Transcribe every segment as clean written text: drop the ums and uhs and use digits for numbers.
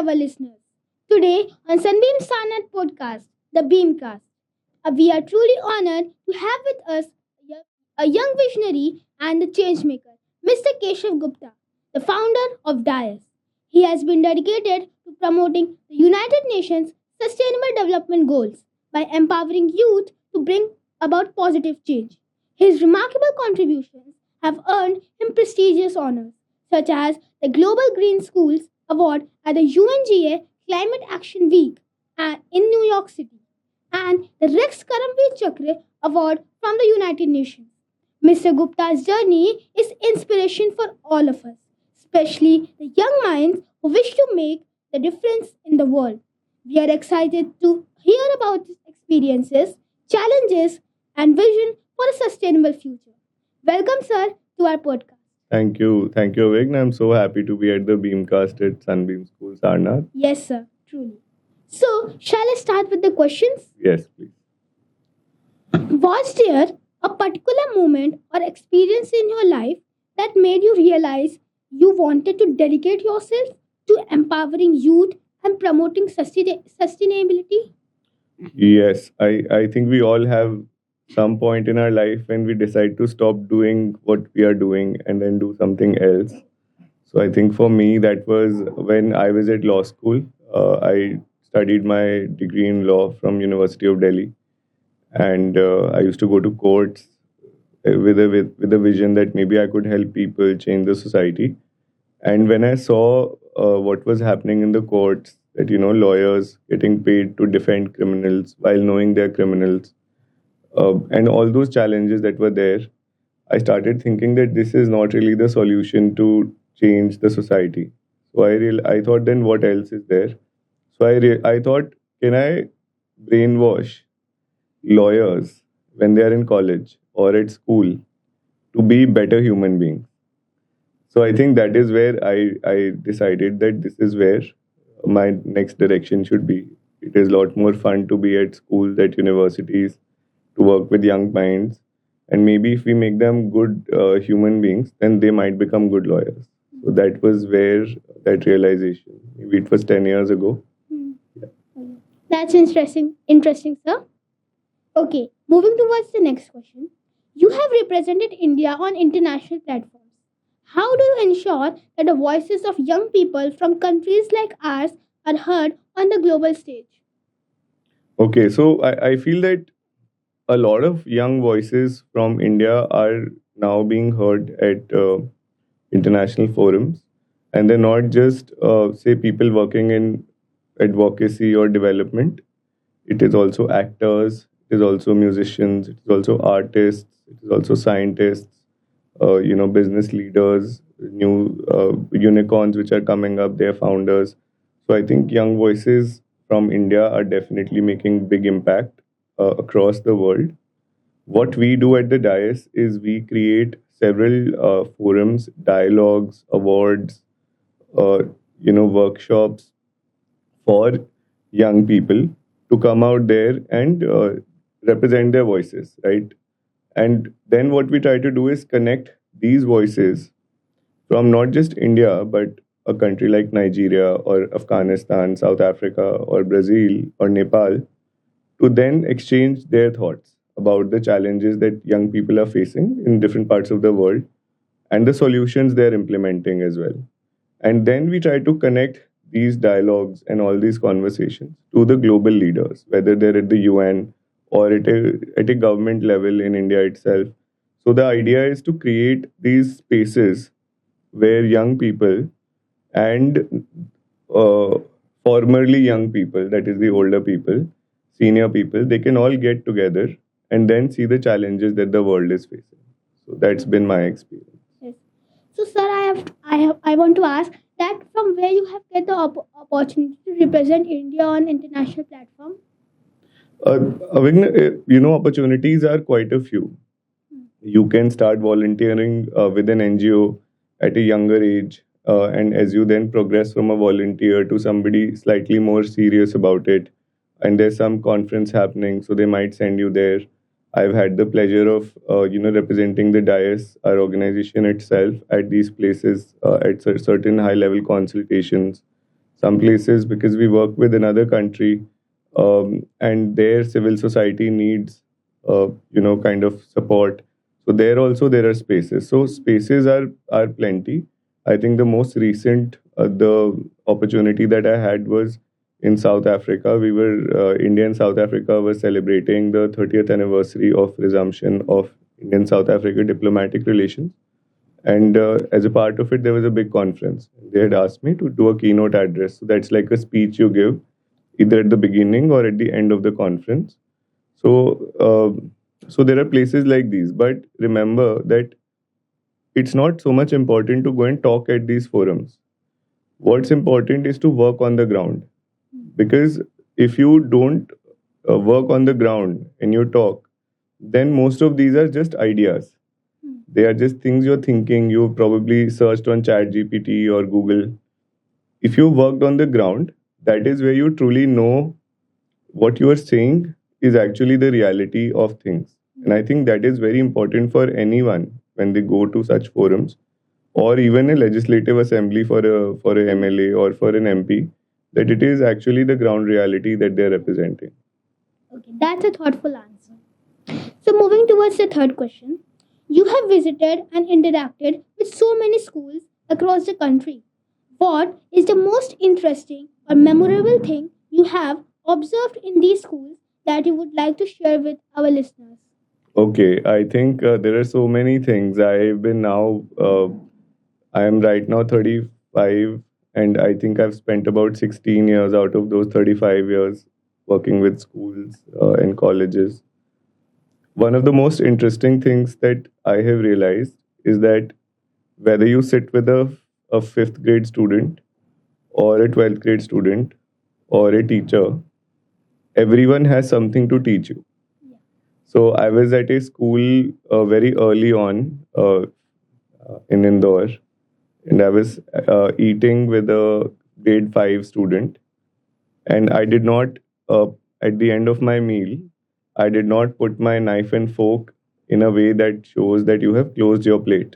our listeners. Today on Sunbeam Sarnath podcast, the Beamcast, we are truly honored to have with us a young visionary and a changemaker, Mr. Keshav Gupta, the founder of DAIS. He has been dedicated to promoting the United Nations Sustainable Development Goals by empowering youth to bring about positive change. His remarkable contributions have earned him prestigious honors, such as the Global Green Schools Award at the UNGA Climate Action Week in New York City, and the Rex Karamveer Chakra Award from the United Nations. Mr. Gupta's journey is inspiration for all of us, especially the young minds who wish to make the difference in the world. We are excited to hear about his experiences, challenges, and vision for a sustainable future. Welcome, sir, to our podcast. Thank you. Thank you, Avighna. I'm so happy to be at the Beamcast at Sunbeam School, Sarnath. Yes, sir, truly. So, shall I start with the questions? Yes, please. Was there a particular moment or experience in your life that made you realize you wanted to dedicate yourself to empowering youth and promoting sustainability? Yes, I think we all have some point in our life when we decide to stop doing what we are doing and then do something else. So I think for me, that was when I was at law school. I studied my degree in law from University of Delhi, and I used to go to courts with a vision that maybe I could help people change the society. And when I saw what was happening in the courts, that lawyers getting paid to defend criminals while knowing they're criminals, and all those challenges that were there, I started thinking that this is not really the solution to change the society. So I thought, then what else is there? So I thought, can I brainwash lawyers when they are in college or at school to be better human beings? So I think that is where I decided that this is where my next direction should be. It is a lot more fun to be at schools, at universities, to work with young minds. And maybe if we make them good human beings, then they might become good lawyers. So that was where that realization, maybe it was 10 years ago. Hmm. That's interesting, sir. Okay, moving towards the next question. You have represented India on international platforms. How do you ensure that the voices of young people from countries like ours are heard on the global stage? Okay, so I feel that a lot of young voices from India are now being heard at international forums. And they're not just, say, people working in advocacy or development. It is also actors, it is also musicians, it is also artists, it is also scientists, business leaders, new unicorns which are coming up, their founders. So I think young voices from India are definitely making big impact across the world. What we do at the DAIS is we create several forums, dialogues, awards, workshops for young people to come out there and represent their voices, right? And then what we try to do is connect these voices from not just India, but a country like Nigeria or Afghanistan, South Africa or Brazil or Nepal, to then exchange their thoughts about the challenges that young people are facing in different parts of the world and the solutions they're implementing as well. And then we try to connect these dialogues and all these conversations to the global leaders, whether they're at the UN or at a government level in India itself. So the idea is to create these spaces where young people and formerly young people, that is the older people, senior people, they can all get together and then see the challenges that the world is facing. So that's been my experience. Yes. So, sir, I want to ask that from where you have get the opportunity to represent India on international platform. Avighna, opportunities are quite a few. You can start volunteering with an NGO at a younger age, and as you then progress from a volunteer to somebody slightly more serious about it, and there's some conference happening, so they might send you there. I've had the pleasure of, representing the DAIS, our organization itself, at these places, at certain high-level consultations. some places because we work with another country, and their civil society needs, kind of support. So there also there are spaces. So spaces are plenty. I think the most recent the opportunity that I had was in South Africa. We were India and South Africa were celebrating the 30th anniversary of resumption of Indian South Africa diplomatic relations, and as a part of it, there was a big conference. They had asked me to do a keynote address. So that's like a speech you give either at the beginning or at the end of the conference. So, so there are places like these. But remember that it's not so much important to go and talk at these forums. What's important is to work on the ground. Because if you don't work on the ground and you talk, then most of these are just ideas. They are just things you're thinking. You probably searched on ChatGPT or Google. If you worked on the ground, that is where you truly know what you are saying is actually the reality of things. And I think that is very important for anyone when they go to such forums, or even a legislative assembly for a MLA or for an MP, that it is actually the ground reality that they're representing. Okay, that's a thoughtful answer. So, moving towards the third question, you have visited and interacted with so many schools across the country. What is the most interesting or memorable thing you have observed in these schools that you would like to share with our listeners? Okay, I think there are so many things. I am right now 35, and I think I've spent about 16 years out of those 35 years working with schools and colleges. One of the most interesting things that I have realized is that whether you sit with a fifth grade student or a 12th grade student or a teacher, everyone has something to teach you. So I was at a school very early on in Indore, and I was eating with a grade 5 student, and I did not, at the end of my meal, I did not put my knife and fork in a way that shows that you have closed your plate.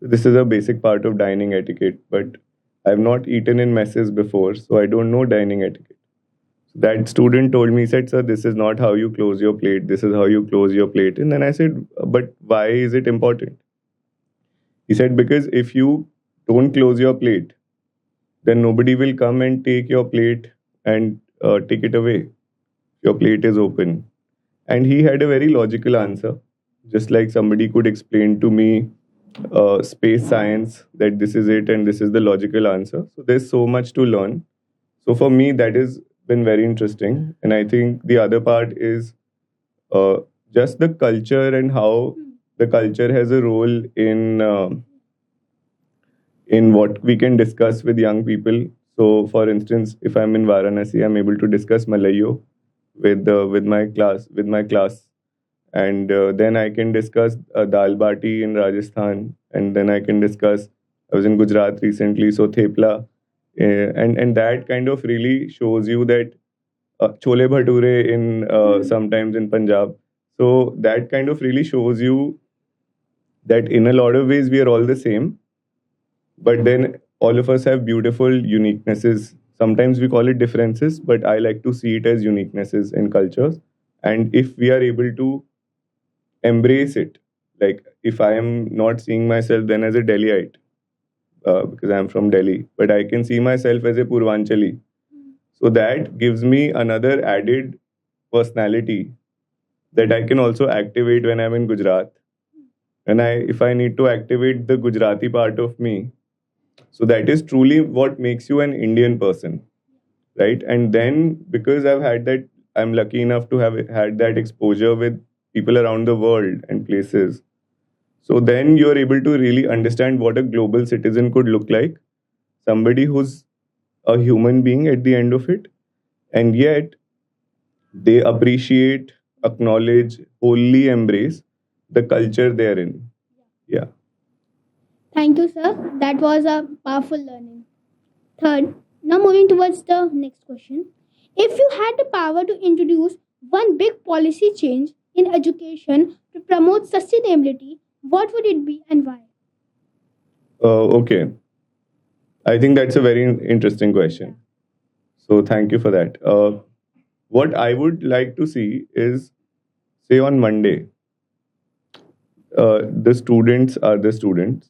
This is a basic part of dining etiquette, but I've not eaten in messes before, so I don't know dining etiquette. That student told me, he said, "Sir, this is not how you close your plate. This is how you close your plate." And then I said, "But why is it important?" He said, "Because if you don't close your plate, then nobody will come and take your plate and take it away. Your plate is open." And he had a very logical answer, just like somebody could explain to me space science that this is it and this is the logical answer. So there's so much to learn. So for me, that has been very interesting. And I think the other part is uh, just the culture and how the culture has a role in what we can discuss with young people. So, for instance, if I'm in Varanasi, I'm able to discuss Malayo with my class, and then I can discuss dal bati in Rajasthan, and then I can discuss. I was in Gujarat recently, so thepla, and that kind of really shows you that chole bhature in sometimes in Punjab. So that kind of really shows you that in a lot of ways we are all the same, but then all of us have beautiful uniquenesses. Sometimes we call it differences, but I like to see it as uniquenesses in cultures. And if we are able to embrace it, like if I am not seeing myself then as a Delhiite, because I'm from Delhi, but I can see myself as a Purvanchali. So that gives me another added personality that I can also activate when I'm in Gujarat. And if I need to activate the Gujarati part of me, so that is truly what makes you an Indian person, right? And then because I'm lucky enough to have had that exposure with people around the world and places. So then you're able to really understand what a global citizen could look like, somebody who's a human being at the end of it, and yet they appreciate, acknowledge, wholly embrace the culture they're in. Yeah. Thank you, sir. That was a powerful learning. Third, now moving towards the next question. If you had the power to introduce one big policy change in education to promote sustainability, what would it be and why? Okay. I think that's a very interesting question. So thank you for that. What I would like to see is, say on Monday, the students are the students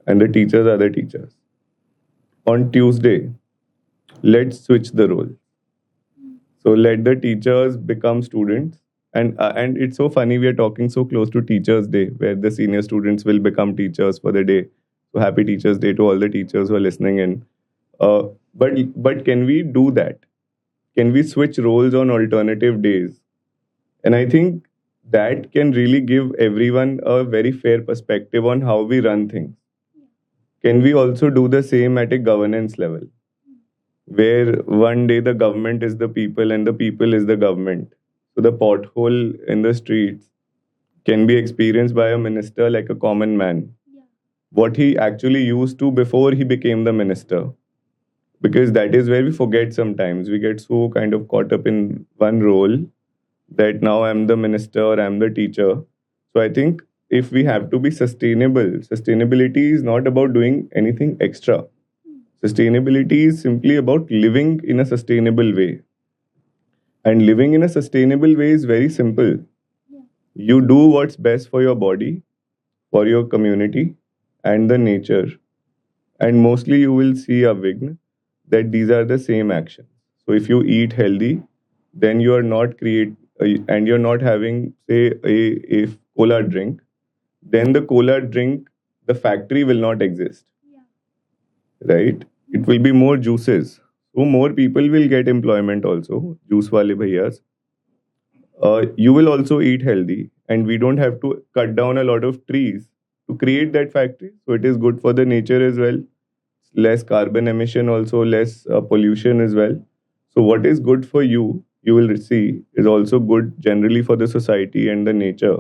and the teachers are the teachers. On Tuesday, let's switch the role. So let the teachers become students. And it's so funny we are talking so close to Teachers Day, where the senior students will become teachers for the day. So happy Teachers Day to all the teachers who are listening in. Uh, but can we do that? Can we switch roles on alternative days? And I think that can really give everyone a very fair perspective on how we run things. Can we also do the same at a governance level, where one day the government is the people and the people is the government? So the pothole in the streets can be experienced by a minister like a common man, what he actually used to before he became the minister. Because that is where we forget sometimes. We get so kind of caught up in one role that now I'm the minister or I'm the teacher. So I think if we have to be sustainable, sustainability is not about doing anything extra. Sustainability is simply about living in a sustainable way. And living in a sustainable way is very simple. You do what's best for your body, for your community, and the nature. And mostly you will see, Avighna, that these are the same actions. So if you eat healthy, then you are not and you're not having, say, a cola drink, then the cola drink, the factory will not exist, right? It will be more juices. So more people will get employment also, juice wale bhaiyas. You will also eat healthy, and we don't have to cut down a lot of trees to create that factory. So it is good for the nature as well. Less carbon emission, also less pollution as well. So what is good for you will see, is also good generally for the society and the nature.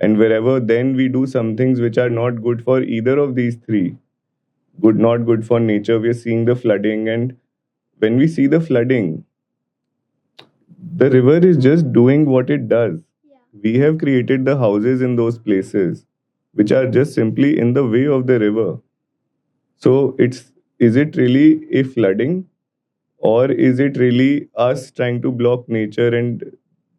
And wherever then we do some things which are not good for either of these three, not good for nature, we are seeing the flooding. And when we see the flooding, the river is just doing what it does. We have created the houses in those places which are just simply in the way of the river. So is it really a flooding, or is it really us trying to block nature and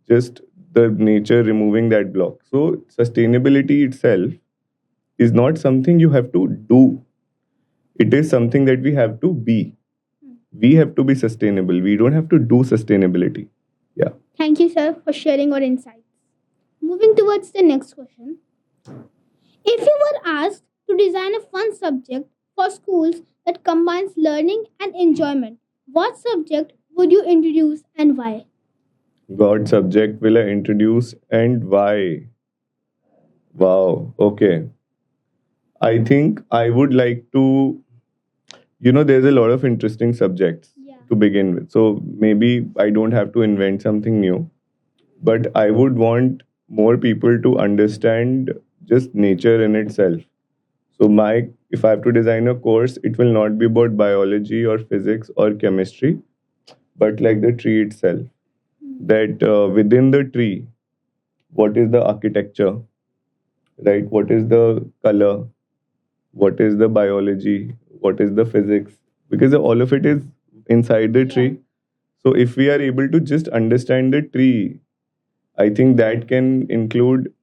just the nature removing that block? So sustainability itself is not something you have to do. It is something that we have to be. We have to be sustainable. We don't have to do sustainability. Yeah. Thank you, sir, for sharing your insights. Moving towards the next question. If you were asked to design a fun subject for schools that combines learning and enjoyment, what subject would you introduce and why? What subject will I introduce and why? Wow. Okay. I think I would like to, there's a lot of interesting subjects to begin with. So maybe I don't have to invent something new, but I would want more people to understand just nature in itself. So if I have to design a course, it will not be about biology or physics or chemistry, but like the tree itself. That within the tree, what is the architecture, right? What is the color? What is the biology? What is the physics? Because all of it is inside the tree. So if we are able to just understand the tree, I think that can include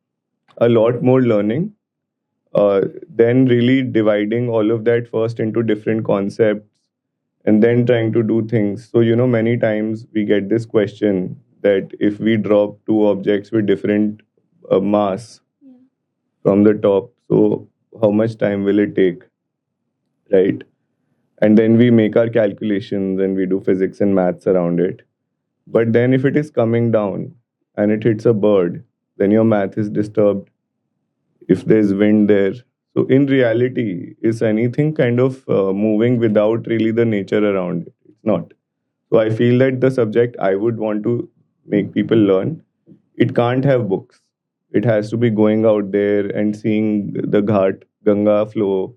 a lot more learning. Then really dividing all of that first into different concepts and then trying to do things. So, many times we get this question that if we drop two objects with different mass from the top, so how much time will it take, right? And then we make our calculations and we do physics and maths around it. But then if it is coming down and it hits a bird, then your math is disturbed. If there's wind there, so in reality, is anything kind of moving without really the nature around it? It's not. So I feel that the subject I would want to make people learn, it can't have books. It has to be going out there and seeing the Ghat, Ganga flow,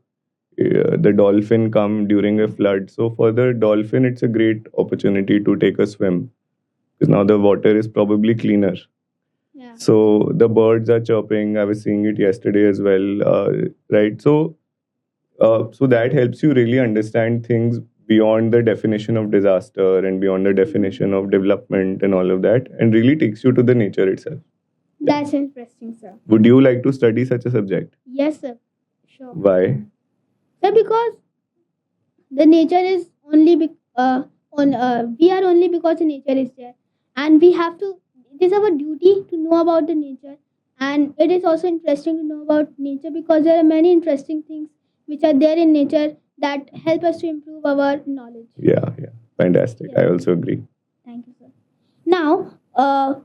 the dolphin come during a flood. So for the dolphin, it's a great opportunity to take a swim because now the water is probably cleaner. So the birds are chirping. I was seeing it yesterday as well, right? So So that helps you really understand things beyond the definition of disaster and beyond the definition of development and all of that, and really takes you to the nature itself. That's interesting, sir. Would you like to study such a subject? Yes, sir. Sure. Why? Sir, because the nature is only we are only because the nature is there, and we have to. It is our duty to know about the nature, and it is also interesting to know about nature because there are many interesting things which are there in nature that help us to improve our knowledge. Yeah, yeah. Fantastic. I Yeah. also agree. Thank you, sir. Now,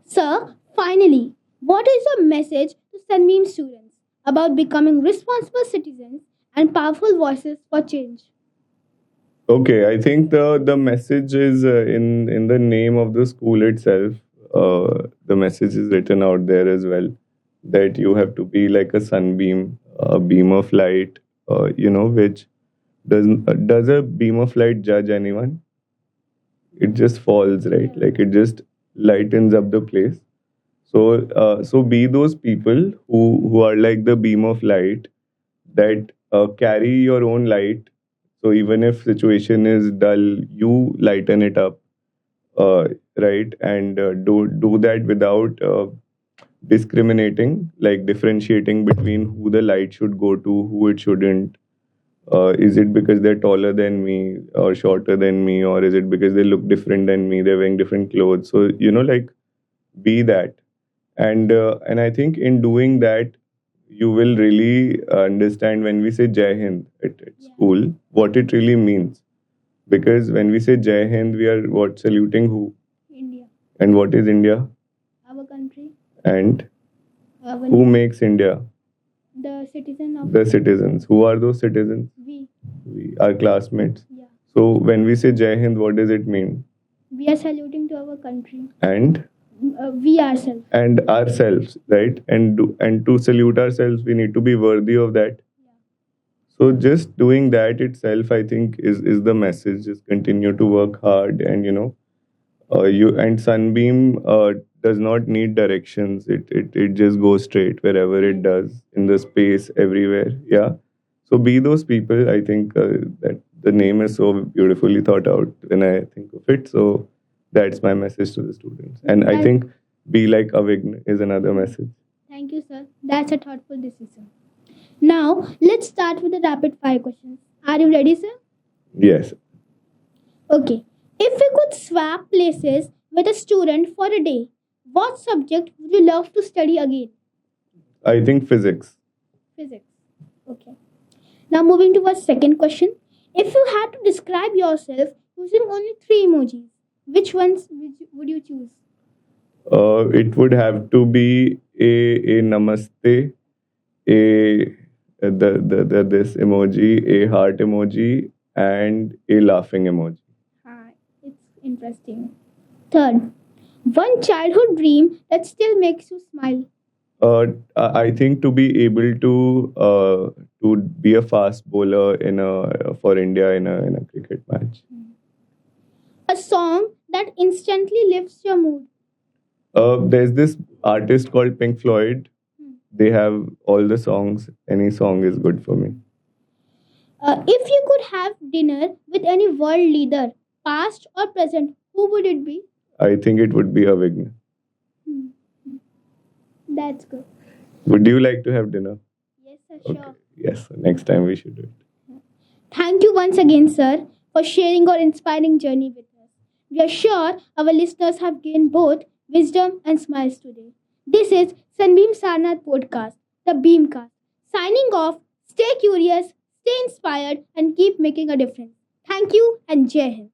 sir, finally, what is your message to Sunbeam students about becoming responsible citizens and powerful voices for change? Okay, I think the message is in the name of the school itself. The message is written out there as well, that you have to be like a sunbeam, a beam of light. Which does a beam of light judge anyone? It just falls, right? Yeah. Like it just lightens up the place. So be those people who are like the beam of light that carry your own light. So even if situation is dull, you lighten it up, right? And do that without discriminating, like differentiating between who the light should go to, who it shouldn't. Is it because they're taller than me or shorter than me, or is it because they look different than me? They're wearing different clothes. So like be that, and I think in doing that, you will really understand when we say Jai Hind at Yeah. school, what it really means. Because when we say Jai Hind, we are what saluting who, India, and what is India, our country, and our who makes India, the citizen of the citizens. Who are those citizens? We, our classmates. Yeah. So when we say Jai Hind, what does it mean? We are saluting to our country. And We ourselves. and ourselves, right? And to salute ourselves, we need to be worthy of that. Yeah. So just doing that itself, I think, is the message. Just continue to work hard, and you and Sunbeam does not need directions. It just goes straight wherever it does in the space everywhere. Yeah. So be those people. I think that the name is so beautifully thought out when I think of it. So that's my message to the students. And I That- think be like Avighna is another message. Thank you, sir. That's a thoughtful decision. Now, let's start with the rapid fire questions. Are you ready, sir? Yes. Okay. If we could swap places with a student for a day, what subject would you love to study again? I think physics. Physics. Okay. Now, moving to our second question. If you had to describe yourself using only three emojis, which ones would you choose? It would have to be a namaste, a the this emoji, a heart emoji, and a laughing emoji. Hi, it's interesting. Third, one childhood dream that still makes you smile. I think to be able to be a fast bowler in a for India in a cricket match. A song that instantly lifts your mood. There's this artist called Pink Floyd. They have all the songs. Any song is good for me. If you could have dinner with any world leader, past or present, who would it be? I think it would be Avighna. Hmm. That's good. Would you like to have dinner? Yes, sir, Okay. sure. Yes. Next time we should do it. Thank you once again, sir, for sharing your inspiring journey with us. We are sure our listeners have gained both wisdom and smiles today. This is Sunbeam Sarnath podcast, the Beamcast. Signing off, stay curious, stay inspired, and keep making a difference. Thank you and Jai Hind.